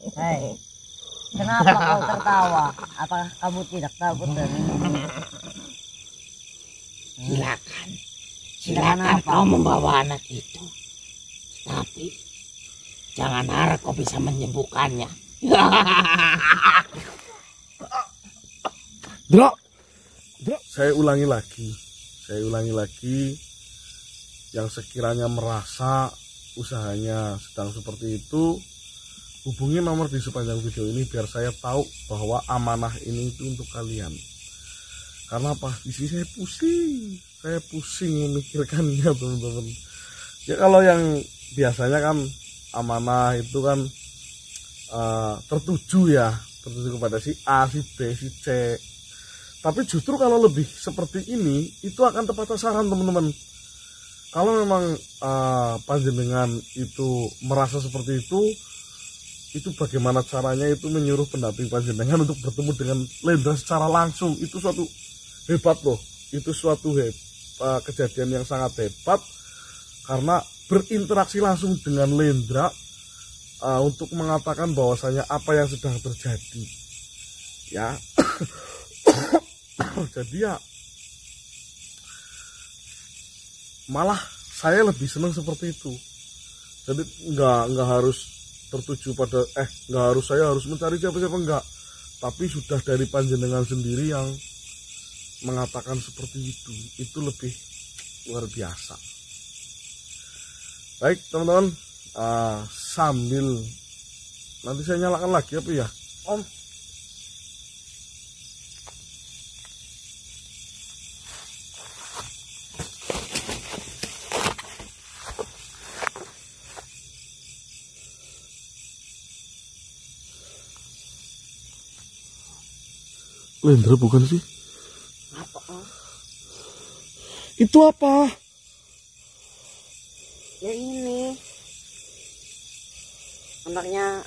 Hei, kenapa kau tertawa? Apakah kamu tidak takut dari ini? Silakan. Silakan Silakan apa? kau membawa anak itu. Tapi jangan harap kau bisa menyembuhkannya. Dra, saya ulangi lagi, yang sekiranya merasa usahanya sedang seperti itu, hubungi nomor di sepanjang video ini biar saya tahu bahwa amanah ini itu untuk kalian. Karena apa? Di sini saya pusing memikirkannya, teman-teman. Ya kalau yang biasanya kan amanah itu kan tertuju kepada si A, si B, si C. Tapi justru kalau lebih seperti ini, itu akan tepat sasaran, teman-teman. Kalau memang panjenengan itu merasa seperti itu bagaimana caranya itu menyuruh pendamping panjenengan untuk bertemu dengan Lendra secara langsung. Itu suatu hebat loh. Itu suatu kejadian yang sangat hebat. Karena berinteraksi langsung dengan Lendra untuk mengatakan bahwasanya apa yang sedang terjadi. Ya. Jadi ya malah saya lebih senang seperti itu. Jadi nggak harus tertuju pada saya harus mencari siapa-siapa, enggak, tapi sudah dari panjenengan sendiri yang mengatakan seperti itu lebih luar biasa. Baik teman-teman, sambil nanti saya nyalakan lagi apa ya Om. Lendra bukan sih? Apa? Itu apa? Ya ini anaknya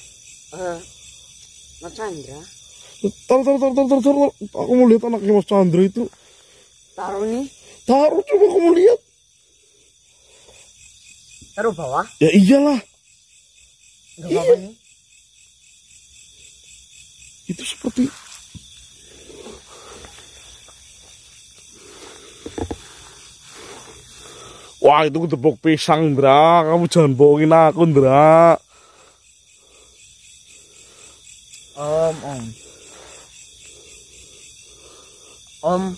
Mas Chandra. Taruh. Aku mau lihat anaknya Mas Chandra itu. Taruh nih. Taruh, coba kamu lihat. Taruh bawah. Ya iyalah. Enggak apa-apa nih. Itu seperti wah, itu ketepuk pisang, Ndra. Kamu jangan bohongin aku, Ndra. Om,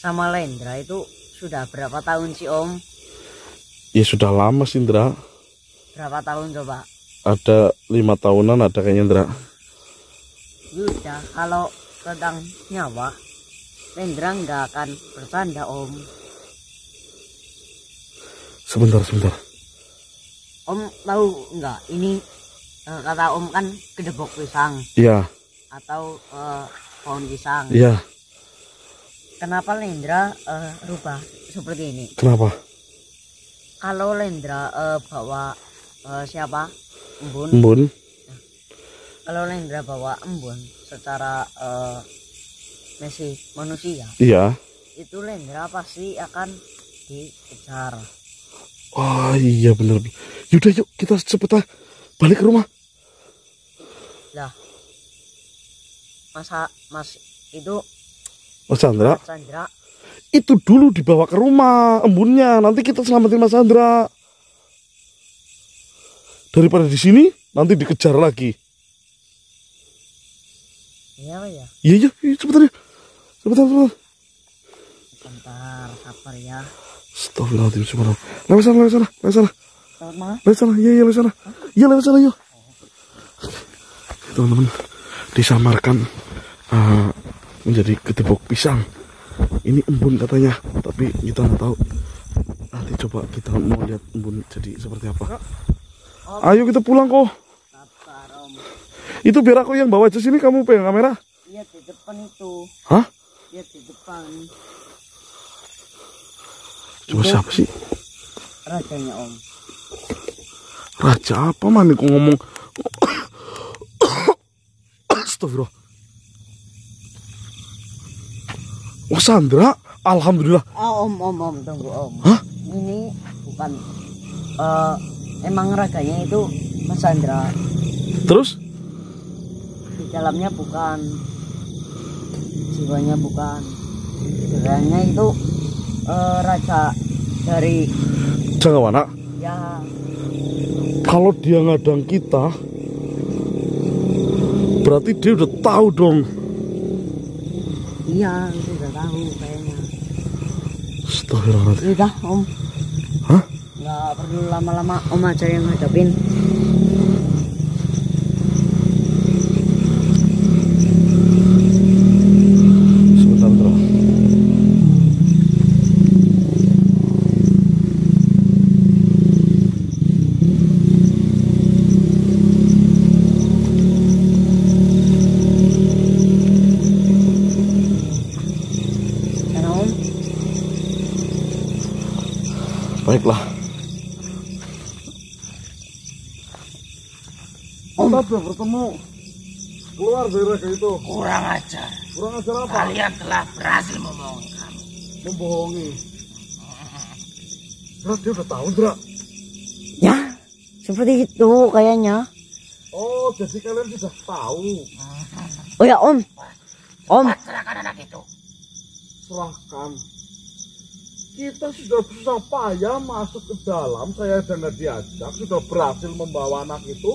sama Lendra itu sudah berapa tahun sih, Om? Ya sudah lama sih, Ndra. Berapa tahun coba? Ada 5 tahunan ada kayaknya, Ndra. Yaudah, kalau tentang nyawa, Lendra nggak akan bercanda, Om. Sebentar. Om tahu nggak? Ini kata Om kan kedebok pisang. Iya. Atau pohon pisang. Iya. Kenapa Lendra rubah seperti ini? Kenapa? Kalau Lendra bawa siapa? Embun. Embun. Kalau Lendra bawa embun secara manusia. Iya. Itu Lendra pasti akan dikejar. Oh iya bener. Yaudah yuk kita cepet balik ke rumah. Lah, Mas itu Mas Chandra. Mas Chandra Itu dulu dibawa ke rumah embunnya. Nanti kita selamatin Mas Chandra. Daripada di sini nanti dikejar lagi. iya ya. Iya cepetan ya. Sebentar. Bentar, sabar ya. Astagfirullahaladzim, subhanallah. Lewat sana. Selamat malam. Lewat sana, iya lewat sana. Iya lewat sana yuk. Teman-teman, disamarkan menjadi ketepuk pisang. Ini embun katanya, tapi kita nggak tahu. Nanti coba kita mau lihat embun jadi seperti apa. Ayo kita pulang kok. Sabar, Om. Itu biar aku yang bawa aja sini, kamu pegang kamera. Lihat di depan itu. Hah? Lihat di depan. Coba siapa sih? Rajanya, Om. Raja apa man? Kok ngomong? Astagfirullah. Wah Chandra, alhamdulillah. Om, tunggu Om. Hah? Ini bukan emang raganya itu Mas Andra. Terus? Di dalamnya bukan, jiwanya bukan. Sebenarnya itu raja dari Janggawana. ya. Kalau dia ngadang kita, berarti dia udah tahu dong. Iya, itu udah tahu kayaknya. Astagfirullahaladzim. Udah Om. Hah? Nggak perlu lama-lama, Om aja yang ngadepin. Sebentar, Bro. Karena Om, Baiklah. Kita sudah bertemu. Keluar dari raga itu. Kurang ajar. Kurang ajar apa? Kalian telah berhasil membohongi kami. Membohongi. Dra, dia udah tahu, Dra. ya seperti itu kayaknya. Oh, jadi kalian sudah tahu. Oh ya Om, Om. Cepat serahkan anak itu. Serahkan. Kita sudah susah payah masuk ke dalam. Saya dan nggak diajak. Sudah berhasil membawa anak itu.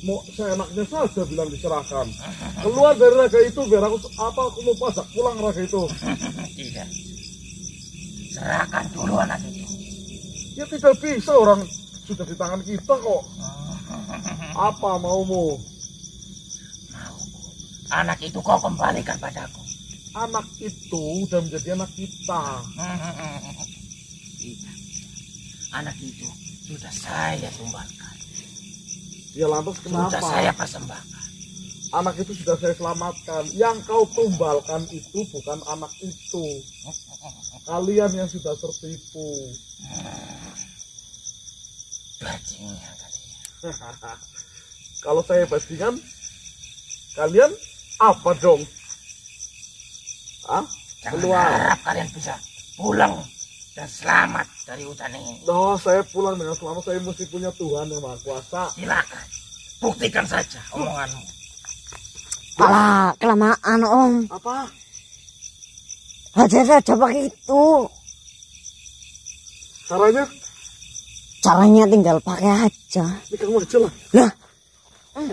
Mau seenaknya saja bilang diserahkan. Keluar dari raga itu biar aku mau pajak pulang raga itu. Tidak. Serahkan dulu anak itu. Ya tidak bisa, orang sudah di tangan kita kok. Apa maumu? Mauku. Anak itu kau kembalikan padaku. Anak itu udah menjadi anak kita. Tidak. Anak itu sudah saya tumbalkan. Ya lantas Sudah kenapa? saya persembahkan. Anak itu sudah saya selamatkan. Yang kau tumbalkan itu bukan anak itu. Kalian yang sudah tertipu. Bajingan kalian. Kalau saya bajingan, kalian apa dong? Ah, Jangan keluar. harap kalian bisa pulang dan selamat dari hutan ini. No, saya pulang dengan selamat. Saya mesti punya Tuhan yang Maha Kuasa. Silakan. Buktikan saja omonganmu. Alah, kelamaan Om. Apa? Aja saja pakai itu. Caranya? Caranya tinggal pakai aja. Ini kamu aja lah. Lah,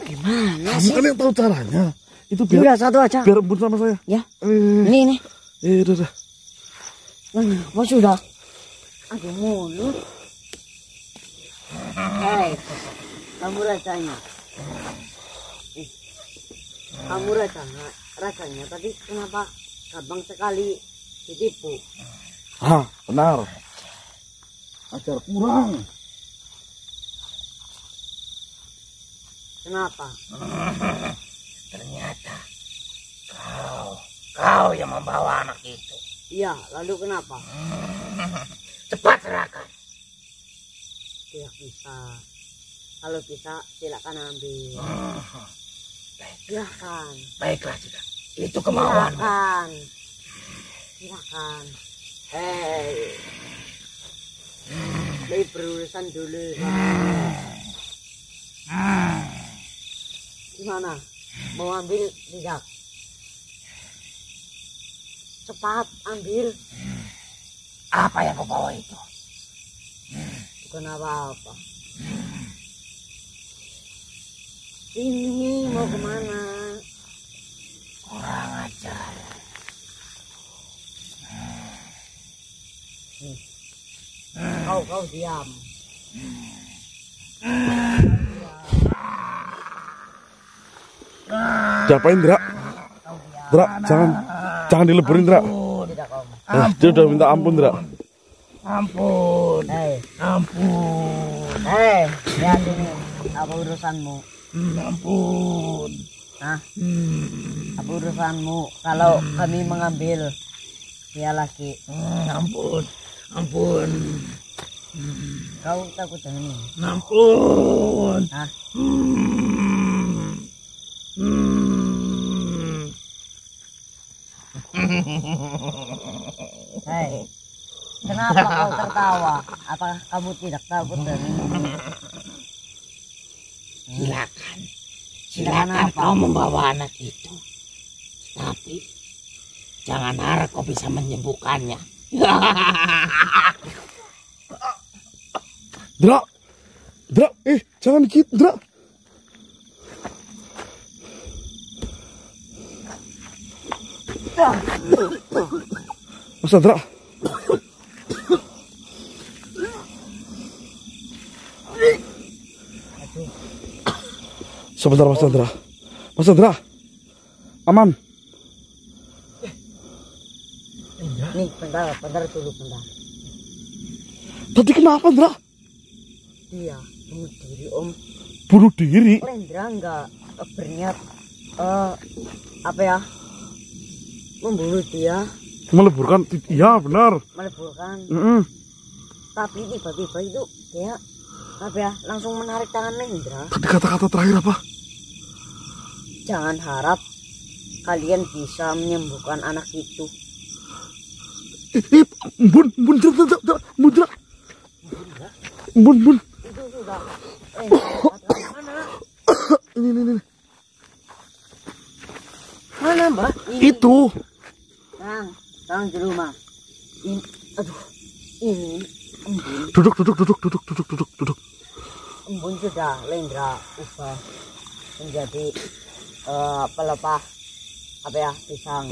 gimana Kamu sih? kan yang tahu caranya. Itu biar Udah satu aja. biar embun sama saya. Ya, Eh, ini. udah. Apa sudah? Aduh mulut. Hei, kamu rajanya. Kamu rajanya, tapi kenapa gampang sekali ditipu? Ah, benar. Ajar kurang. Kenapa? Ternyata kau yang membawa anak itu. Iya, lalu kenapa? Cepat serahkan. Tidak bisa. Kalau bisa, silakan ambil. Baik, Silakan. baiklah sudah. Itu kemauanmu. Silakan. Silakan. Hei. Lebih berurusan dulu. Gimana? Mau ambil tidak? Cepat ambil. Apa yang kau bawa itu? Bukan apa-apa. Ini mau kemana? Kurang ajar. Kau diam. Diapain, Dra? Dra, jangan dileburin, Dra. Tidak kau. Dia udah minta ampun, Dra. Ampun. Hei, Ampun. lihat ini. Apa urusanmu? Ampun. Hah? Apa urusanmu? Kalau kami mengambil dia lagi. Ampun. Ampun. Kau takut dengan ini? Ampun. Hah? Hei, kenapa kau tertawa? Apakah kamu tidak takut dengan ini? Silakan. Silakan Silakan apa? kau membawa anak itu. Tapi jangan harap kau bisa menyembuhkannya. Dra, Dra, jangan gitu, Dra. Mas Chandra. Sebentar Mas Chandra. Mas Chandra. Aman. Nih, bentar dulu, bentar. Tadi kenapa, Dra? Dia bunuh diri, Om. Bunuh diri? Lendra nggak berniat apa ya? Membunuh dia, Meleburkan, iya benar. meleburkan. Tapi Tapi tiba-tiba itu dia apa ya? Langsung menarik tangan Lendra. tadi kata-kata terakhir apa? Jangan harap kalian bisa menyembuhkan anak itu. Bun, Dra, Bun, Dra. Bun. Itu sudah katakan mana? Ini. Mana, Mbak? Ini. Itu. Tang di rumah. Ini, aduh, ini embun. Duduk. Embun sudah Lendra ubah menjadi pelepah apa ya, pisang.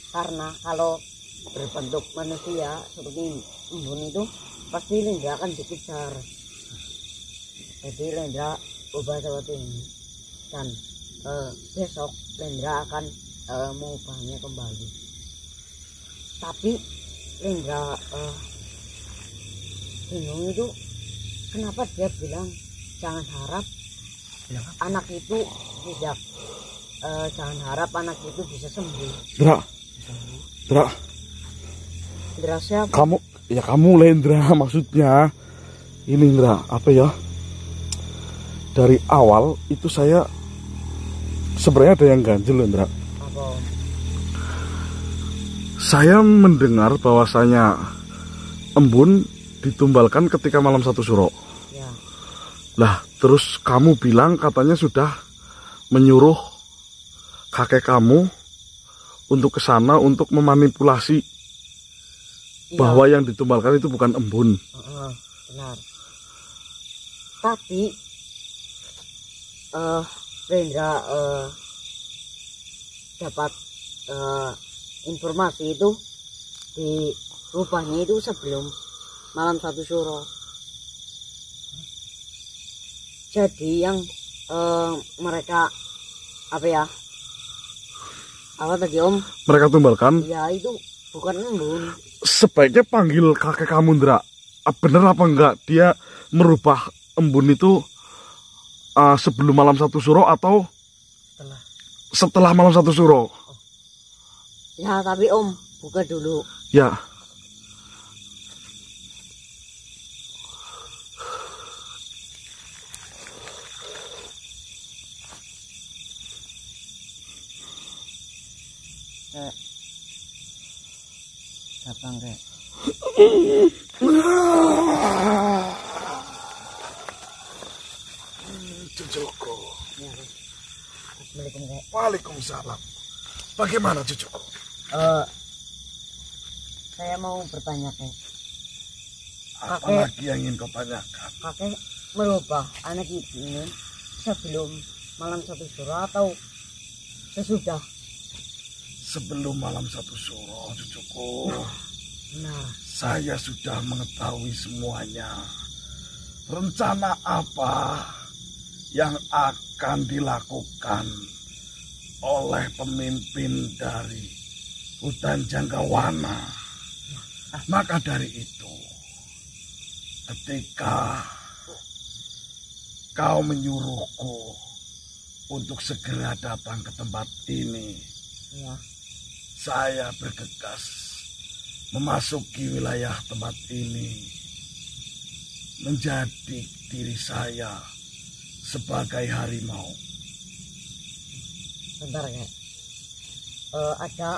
Karena kalau berbentuk manusia seperti embun itu pasti Lendra akan dikejar. Jadi Lendra ubah seperti ini dan besok Lendra akan mengubahnya kembali. Tapi Lendra bingung itu kenapa dia bilang jangan harap anak itu tidak jangan harap anak itu bisa sembuh. Dra, Lendra siapa? kamu Lendra maksudnya. Ini Indra, apa ya? Dari awal itu saya sebenarnya ada yang ganjel, Indra. Apa? Saya mendengar bahwasanya embun ditumbalkan ketika malam 1 Suro. Ya. Lah, terus kamu bilang katanya sudah menyuruh kakek kamu untuk ke sana untuk memanipulasi bahwa yang ditumbalkan itu bukan embun. Benar. Tapi Lendra dapat informasi itu di rupanya itu sebelum malam 1 Suro. Jadi yang mereka apa ya? Apa tadi Om? Mereka tumbalkan. Ya itu bukan embun. Sebaiknya panggil kakek kamu, Indra. Bener apa enggak dia merubah embun itu sebelum malam 1 Suro atau setelah malam 1 Suro? Ya tapi Om buka dulu. Ya. Gampang kayak. Cucuku. Assalamualaikum kayak. Waalaikumsalam. Bagaimana cucuku? Saya mau bertanya kayak. Apalagi yang ingin kau tanyakan? Kakek merubah anak ini sebelum malam 1 Suro atau sesudah? Sebelum malam 1 Suro, cucuku. Nah, Saya sudah mengetahui semuanya. Rencana apa yang akan dilakukan oleh pemimpin dari hutan Janggawana. Maka dari itu, ketika kau menyuruhku untuk segera datang ke tempat ini, ya. saya bergegas memasuki wilayah tempat ini, menjadi diri saya sebagai harimau. Bentar kayak. Ada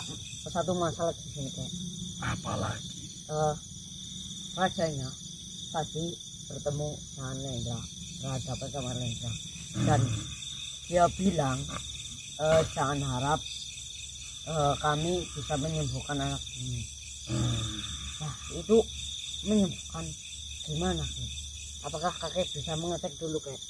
satu masalah di sini kayak. Apalagi Rajanya tadi bertemu dengan Lendra, berhadapan sama Lendra. dan dia bilang jangan harap kami bisa menyembuhkan anak ini. Nah itu menyembuhkan gimana Kek? Apakah kakek bisa mengecek dulu Kek?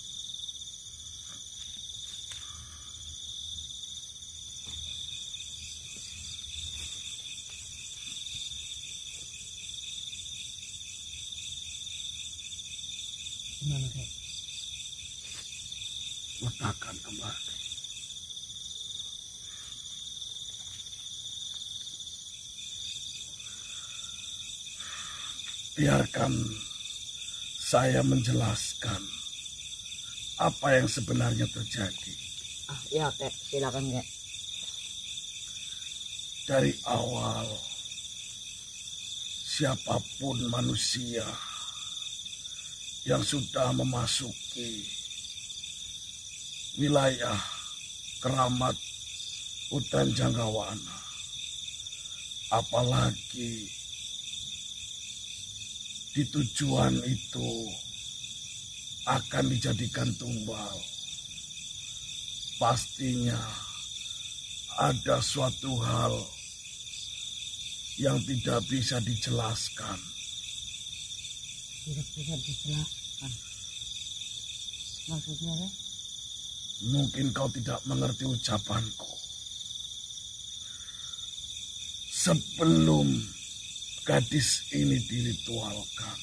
Gimana Kek? Letakkan kembali. Biarkan saya menjelaskan apa yang sebenarnya terjadi. Ya Kek, silakan Kek. Dari awal, siapapun manusia yang sudah memasuki wilayah keramat hutan Janggawana, apalagi di tujuan itu akan dijadikan tumbal, pastinya ada suatu hal yang tidak bisa dijelaskan. Tidak bisa dijelaskan. Maksudnya Kek? Mungkin kau tidak mengerti ucapanku. Sebelum gadis ini diritualkan,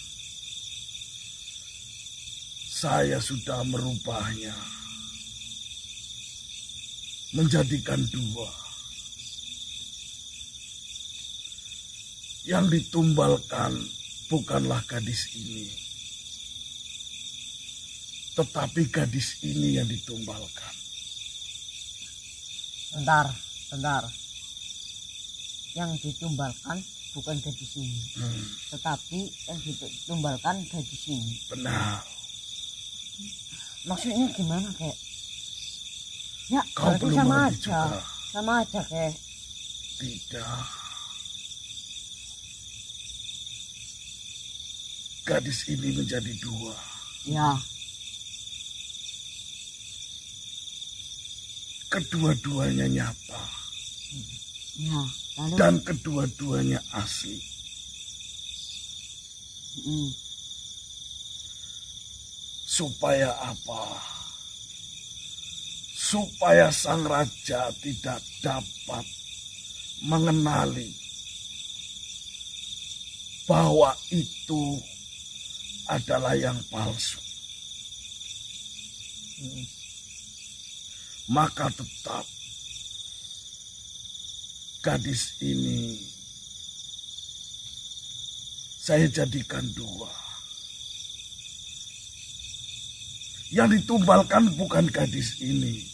saya sudah merubahnya, menjadikan dua. Yang ditumbalkan bukanlah gadis ini, tetapi gadis ini yang ditumbalkan. Bentar. Yang ditumbalkan bukan gadis ini, tetapi yang ditumbalkan gadis ini. Benar. Maksudnya gimana Kek? Ya Kau berarti belum sama mengerti aja. juga. Sama aja Kek. Tidak. Gadis ini menjadi dua. Ya. Kedua-duanya nyata. Ya. Lalu. Dan kedua-duanya asli. Supaya apa? Supaya sang raja tidak dapat mengenali bahwa itu adalah yang palsu. Maka tetap gadis ini saya jadikan dua. Yang ditumbalkan bukan gadis ini,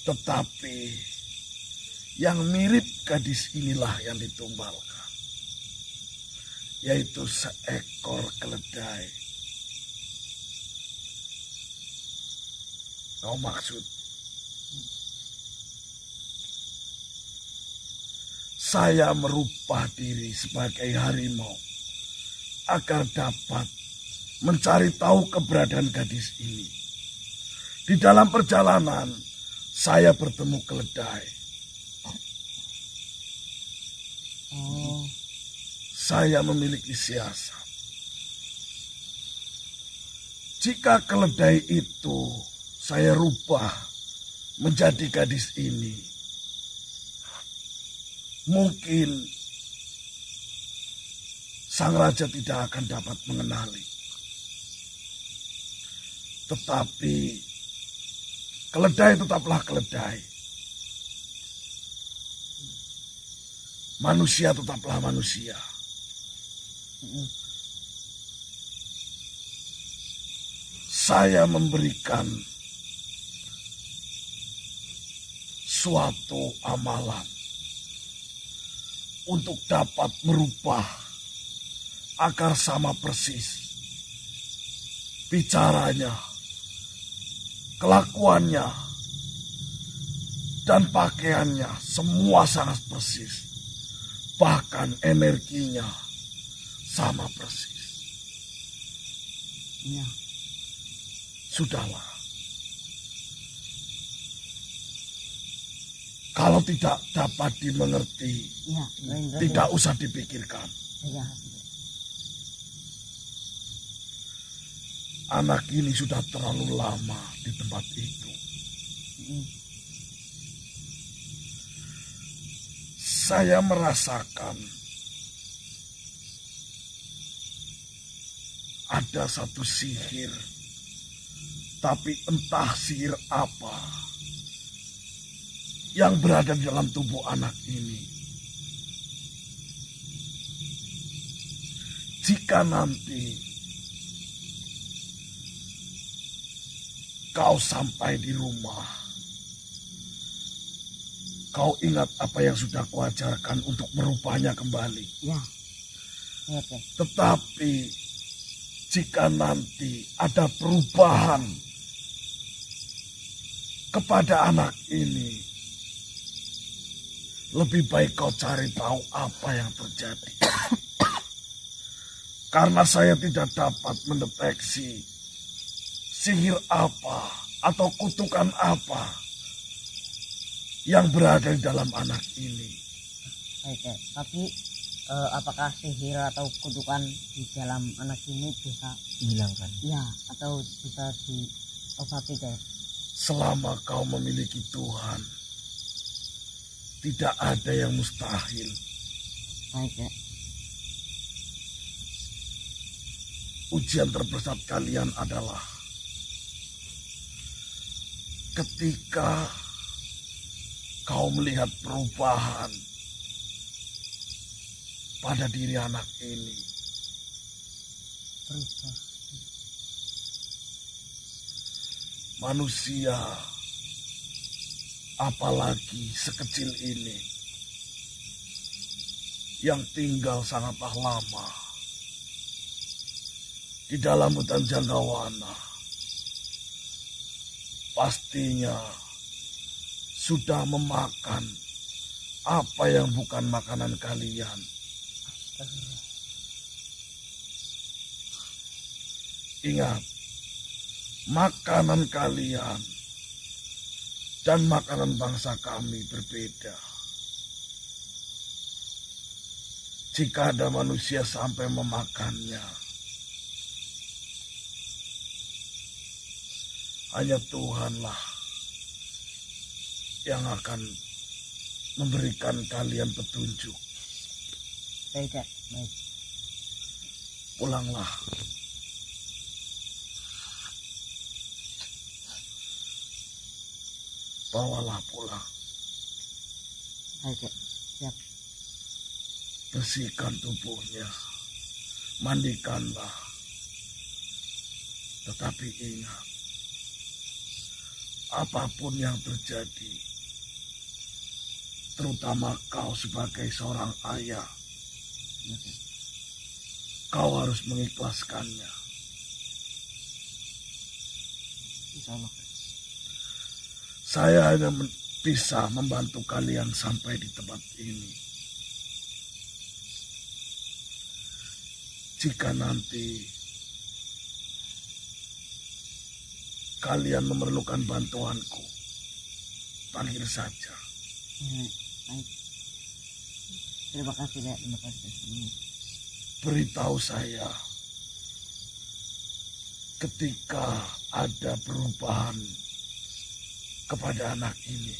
tetapi yang mirip gadis inilah yang ditumbalkan, yaitu seekor keledai. Kau maksud saya merubah diri sebagai harimau agar dapat mencari tahu keberadaan gadis ini. Di dalam perjalanan saya bertemu keledai. Saya memiliki siasat. Jika keledai itu saya rubah menjadi gadis ini, mungkin sang raja tidak akan dapat mengenali. Tetapi keledai tetaplah keledai. Manusia tetaplah manusia. Saya memberikan suatu amalan untuk dapat merubah agar sama persis bicaranya, kelakuannya, dan pakaiannya semua sangat persis. Bahkan energinya sama persis. Ya. Sudahlah, Kalau tidak dapat dimengerti, Ya, Rendra. tidak usah dipikirkan. Ya. Anak ini sudah terlalu lama di tempat itu. Saya merasakan ada satu sihir, tapi entah sihir apa yang berada di dalam tubuh anak ini. Jika nanti kau sampai di rumah, kau ingat apa yang sudah kuajarkan untuk merubahnya kembali. Ya. Ya, Teh. Tetapi jika nanti ada perubahan kepada anak ini, lebih baik kau cari tahu apa yang terjadi. Karena saya tidak dapat mendeteksi sihir apa atau kutukan apa yang berada di dalam anak ini. Baik, Teh. Tapi apakah sihir atau kutukan di dalam anak ini bisa Hilangkan. ya atau bisa diobati, Teh? Selama kau memiliki Tuhan, tidak ada yang mustahil. Baik, Teh. Ujian terbesar kalian adalah ketika kau melihat perubahan pada diri anak ini. Berubah. Manusia, apalagi sekecil ini, yang tinggal sangatlah lama di dalam hutan jangkawana, pastinya sudah memakan apa yang bukan makanan kalian. Ingat, makanan kalian dan makanan bangsa kami berbeda. Jika ada manusia sampai memakannya, hanya Tuhanlah yang akan memberikan kalian petunjuk. Baik, Teh. Baik. Pulanglah. Bawalah pulang. Baik, Teh. Siap. Bersihkan tubuhnya. Mandikanlah. Tetapi ingat, apapun yang terjadi, terutama kau sebagai seorang ayah, kau harus mengikhlaskannya. Insyaallah. Saya hanya bisa membantu kalian sampai di tempat ini. Jika nanti kalian memerlukan bantuanku, panggil saja. Baik. Terima kasih, Teh. Terima kasih. Beritahu saya ketika ada perubahan kepada anak ini.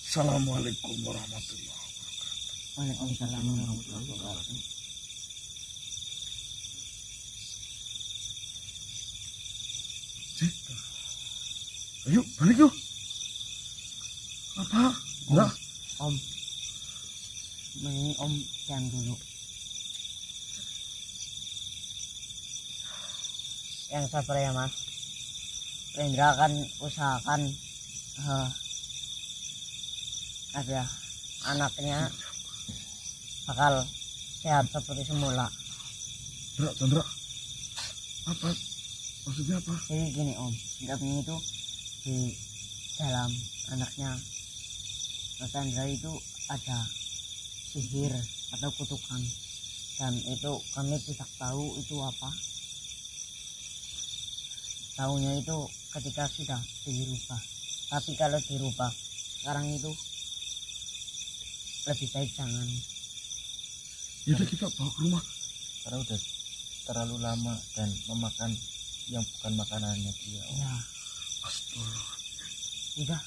Assalamualaikum warahmatullahi wabarakatuh. Waalaikumsalam warahmatullahi wabarakatuh. Cik, ayo balik yuk. Apa? Enggak. Om, mending Om jam dulu. Yang sabar ya, Mas. Rendra akan usahakan ada anaknya bakal sehat seperti semula. Chandra, apa? Maksudnya apa? Jadi gini, Om, Endra itu di dalam anaknya Mas Chandra itu ada sihir atau kutukan, dan itu kami tidak tahu itu apa. tahunya itu ketika sudah dirubah. Tapi kalau dirubah sekarang itu lebih baik jangan. Yaudah kita bawa ke rumah. Karena udah terlalu lama dan memakan yang bukan makanannya dia. Ya, Astaga. udah.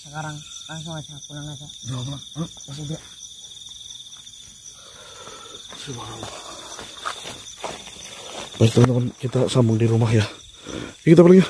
Sekarang langsung aja pulang aja. Udah pulang. Ya sudah. Subhanallah. Baik teman-teman, kita sambung di rumah ya. Kita pulang ya.